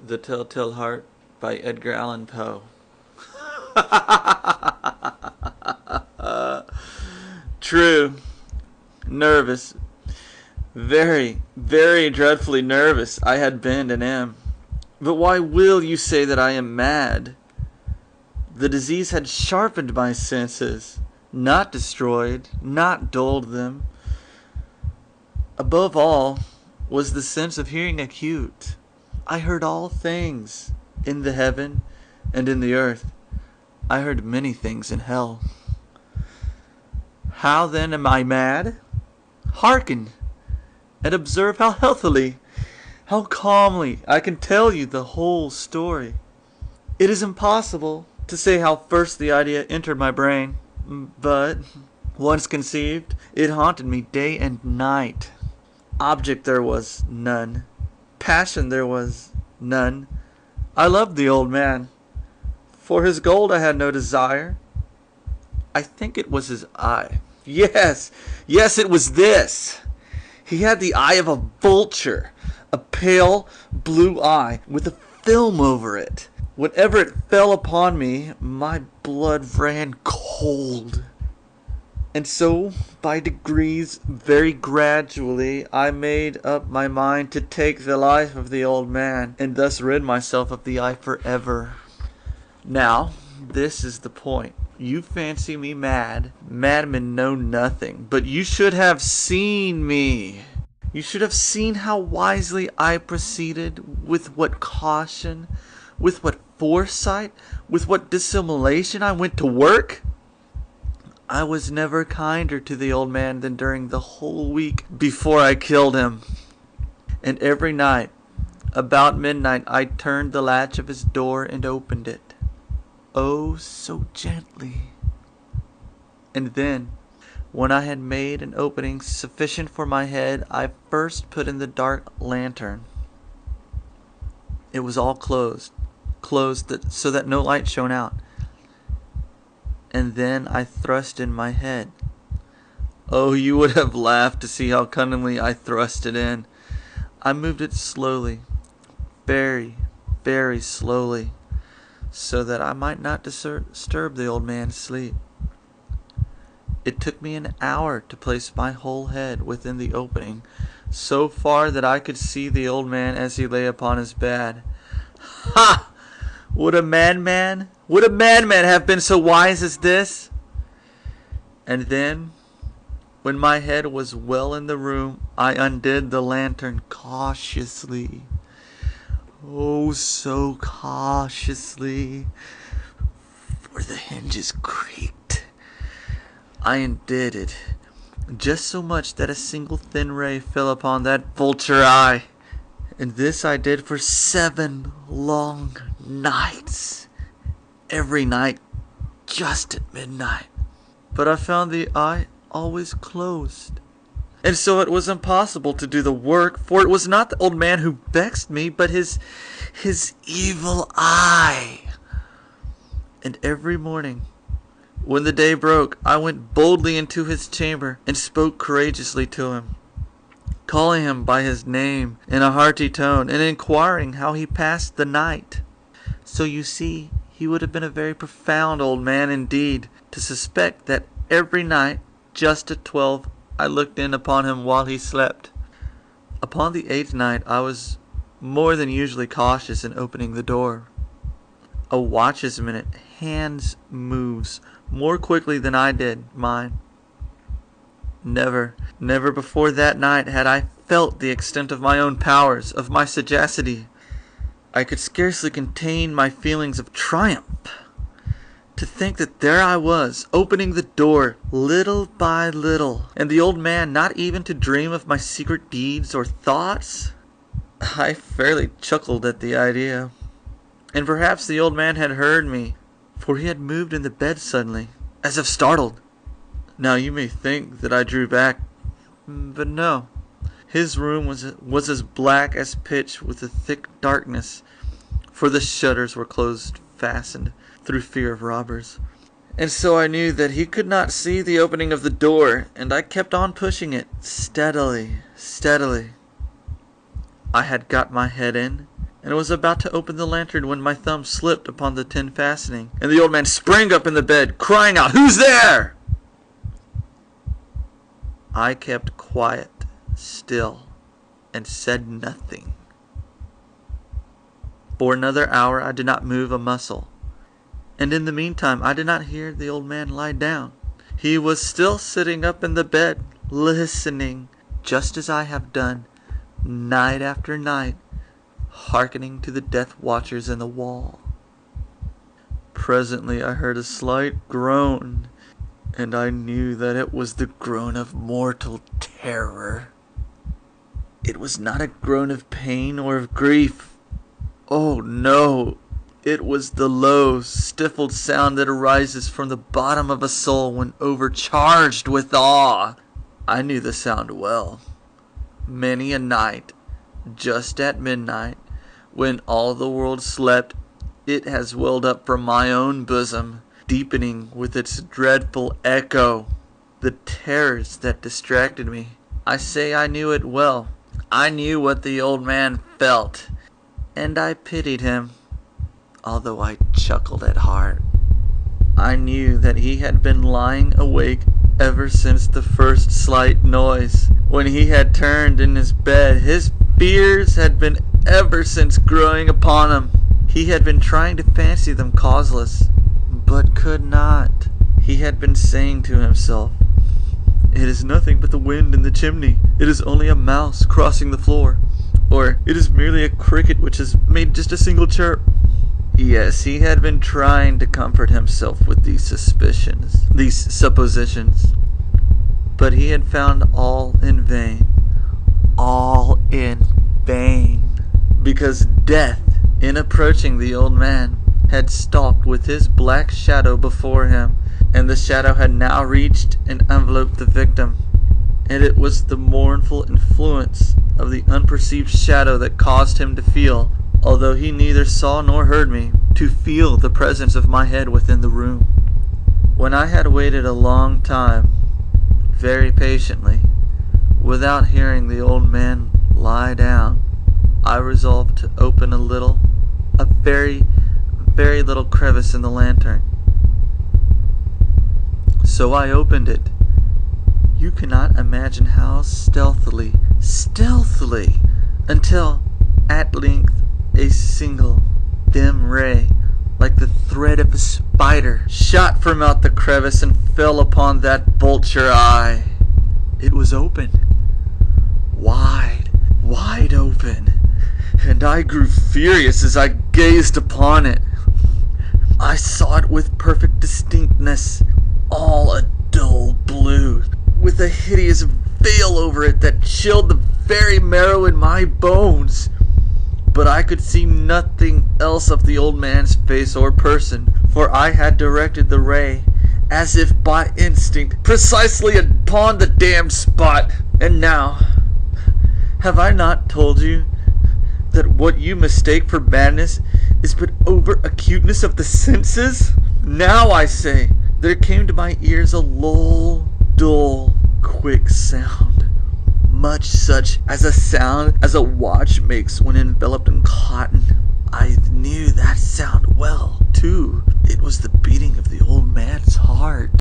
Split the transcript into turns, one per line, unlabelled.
The Telltale Heart by Edgar Allan Poe. True. Nervous. Very, very dreadfully nervous I had been and am. But why will you say that I am mad? The disease had sharpened my senses, not destroyed, not dulled them. Above all was the sense of hearing acute. I heard all things in the heaven and in the earth. I heard many things in hell. How then am I mad? Hearken, and observe how healthily, how calmly I can tell you the whole story. It is impossible to say how first the idea entered my brain, but, once conceived, it haunted me day and night. Object there was none. Passion there was none. I loved the old man. For his gold I had no desire. I think it was his eye. Yes, it was this. He had the eye of a vulture, a pale blue eye with a film over it. Whenever it fell upon me, my blood ran cold. And so, by degrees, very gradually, I made up my mind to take the life of the old man, and thus rid myself of the eye forever. Now, this is the point. You fancy me mad. Madmen know nothing. But you should have seen me. You should have seen how wisely I proceeded, with what caution, with what foresight, with what dissimulation I went to work. I was never kinder to the old man than during the whole week before I killed him. And every night, about midnight, I turned the latch of his door and opened it. Oh, so gently. And then, when I had made an opening sufficient for my head, I first put in the dark lantern. It was all closed so that no light shone out. And then I thrust in my head. Oh, you would have laughed to see how cunningly I thrust it in. I moved it slowly, very, very slowly, so that I might not disturb the old man's sleep. It took me an hour to place my whole head within the opening, so far that I could see the old man as he lay upon his bed. Ha! Would a madman have been so wise as this? And then, when my head was well in the room, I undid the lantern cautiously. Oh, so cautiously, for the hinges creaked. I undid it, just so much that a single thin ray fell upon that vulture eye. And this I did for 7 long nights, every night just at midnight. But I found the eye always closed, and so it was impossible to do the work, for it was not the old man who vexed me, but his evil eye. And every morning, when the day broke, I went boldly into his chamber and spoke courageously to him, calling him by his name in a hearty tone, and inquiring how he passed the night. So you see, he would have been a very profound old man indeed to suspect that every night, just at 12, I looked in upon him while he slept. Upon the 8th night, I was more than usually cautious in opening the door. A watch's minute hands moves more quickly than I did mine. Never before that night had I felt the extent of my own powers, of my sagacity. I could scarcely contain my feelings of triumph. To think that there I was, opening the door little by little, and the old man not even to dream of my secret deeds or thoughts. I fairly chuckled at the idea. And perhaps the old man had heard me, for he had moved in the bed suddenly, as if startled. Now you may think that I drew back, but no. His room was as black as pitch with a thick darkness, for the shutters were closed fastened through fear of robbers. And so I knew that he could not see the opening of the door, and I kept on pushing it steadily. I had got my head in, and was about to open the lantern when my thumb slipped upon the tin fastening, and the old man sprang up in the bed, crying out, "Who's there?" I kept quiet, still, and said nothing. For another hour I did not move a muscle, and in the meantime I did not hear the old man lie down. He was still sitting up in the bed, listening, just as I have done, night after night, hearkening to the death watchers in the wall. Presently I heard a slight groan, and I knew that it was the groan of mortal terror. It was not a groan of pain or of grief. Oh no, it was the low, stifled sound that arises from the bottom of a soul when overcharged with awe. I knew the sound well. Many a night, just at midnight, when all the world slept, it has welled up from my own bosom, deepening with its dreadful echo the terrors that distracted me. I say I knew it well. I knew what the old man felt, and I pitied him, although I chuckled at heart. I knew that he had been lying awake ever since the first slight noise. When he had turned in his bed, his fears had been ever since growing upon him. He had been trying to fancy them causeless, but could not. He had been saying to himself, "It is nothing but the wind in the chimney. It is only a mouse crossing the floor. Or it is merely a cricket which has made just a single chirp." Yes, he had been trying to comfort himself with these suspicions, these suppositions. But he had found all in vain. All in vain. Because death, in approaching the old man, had stalked with his black shadow before him, and the shadow had now reached and enveloped the victim. And it was the mournful influence of the unperceived shadow that caused him to feel, although he neither saw nor heard me, to feel the presence of my head within the room. When I had waited a long time, very patiently, without hearing the old man lie down, I resolved to open a very, very little crevice in the lantern. So I opened it. You cannot imagine how stealthily, until at length a single dim ray, like the thread of a spider, shot from out the crevice and fell upon that vulture eye. It was open, wide open, and I grew furious as I gazed upon it. I saw it with perfect distinctness, all a dull blue, with a hideous veil over it that chilled the very marrow in my bones. But I could see nothing else of the old man's face or person, for I had directed the ray, as if by instinct, precisely upon the damned spot. And now, have I not told you that what you mistake for madness is but over-acuteness of the senses? Now I say, there came to my ears a low, dull, quick sound, much such as a sound as a watch makes when enveloped in cotton. I knew that sound well, too. It was the beating of the old man's heart.